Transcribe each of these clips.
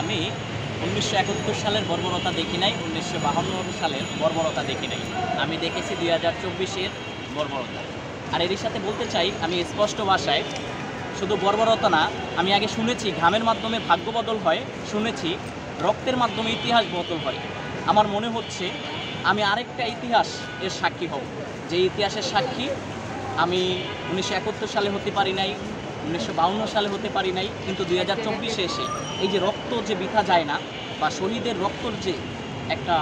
আমি ১৯৭১ সালের বর্বরতা দেখি নাই, ১৯৫২ সালের বর্বরতা দেখি নাই। আমি দেখেছি ২০২৪-এর বর্বরতা। আর এরই সাথে বলতে চাই, আমি স্পষ্ট ভাষায় শুধু বর্বরতা না, আমি আগে শুনেছি ঘামের মাধ্যমে ভাগ্য বদল হয়, শুনেছি রক্তের মাধ্যমে ইতিহাস বদল হয়। আমার মনে হচ্ছে আমি আরেকটা ইতিহাস এর সাক্ষী হব, যে ইতিহাসের সাক্ষী আমি ১৯৭১ সালে হতে পারি নাই, ১৯৫২ সালে হতে পারি নাই, কিন্তু ২০২৪-এ এসে এই যে রক্ত যে বৃথা যায় না, বা শহীদের রক্তর যে একটা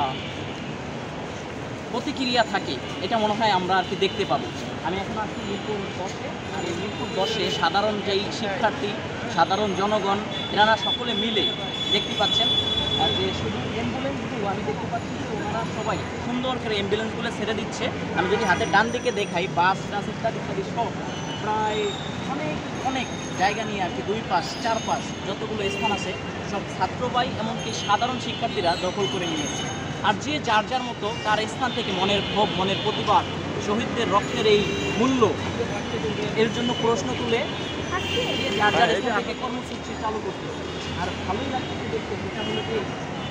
প্রতিক্রিয়া থাকে, এটা মনে হয় আমরা আর কি দেখতে পাবো। আমি এখন আসছি মিরপুর 10-এ, আর এই মিরপুর 10-এ সাধারণ যেই শিক্ষার্থী, সাধারণ জনগণ, এনারা সকলে মিলে দেখতে পাচ্ছেন যে শুধু অ্যাম্বুলেন্সগুলো আমি দেখতে পাচ্ছি যে ওনারা সবাই সুন্দর করে অ্যাম্বুলেন্সগুলো ছেড়ে দিচ্ছে। আমি যদি হাতের ডান দিকে দেখাই, বাস টাস ইত্যাদি ইত্যাদি সব প্রায় অনেক অনেক জায়গা নিয়ে আর কি, 2 পাশ 4 পাশ যতগুলো স্থান আছে সব ছাত্রবাই এমনকি সাধারণ শিক্ষার্থীরা দখল করে নিয়েছে। আর যে যার যার মতো তার স্থান থেকে মনের ক্ষোভ, মনের প্রতিবাদ, শহীদদের রক্তের এই মূল্য এর জন্য প্রশ্ন তুলে যে যার যার স্থান থেকে কর্মসূচি চালু করতে। আর ভালোই লাগছে দেখতে, যেটা হলো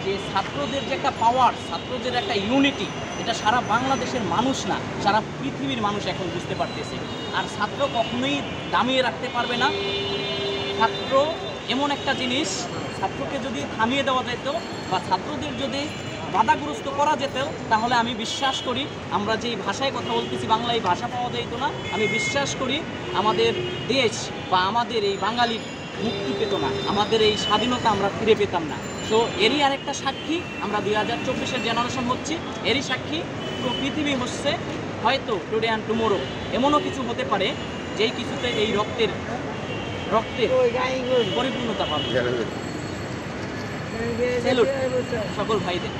যে ছাত্রদের যে একটা পাওয়ার, ছাত্রদের একটা ইউনিটি, এটা সারা বাংলাদেশের মানুষ না, সারা পৃথিবীর মানুষ এখন বুঝতে পারতেছে। আর ছাত্র কখনোই দামিয়ে রাখতে পারবে না। ছাত্র এমন একটা জিনিস, ছাত্রকে যদি থামিয়ে দেওয়া যেত বা ছাত্রদের যদি বাধাগ্রস্ত করা যেত, তাহলে আমি বিশ্বাস করি আমরা যেই ভাষায় কথা বলতেছি, বাংলায় ভাষা পাওয়া যেত না। আমি বিশ্বাস করি আমাদের দেশ বা আমাদের এই বাঙালির মুক্তি পেত না, আমাদের এই স্বাধীনতা আমরা ফিরে পেতাম না। তো এরই আরেকটা সাক্ষী আমরা ২০২৪-এর জেনারেশন হচ্ছি, এরই সাক্ষী পুরো পৃথিবী হচ্ছে। হয়তো টুডে অ্যান্ড টুমোরো এমনও কিছু হতে পারে যেই কিছুতে এই রক্তের পরিপূর্ণতা পাবে। স্যালুট সকল ভাইদের।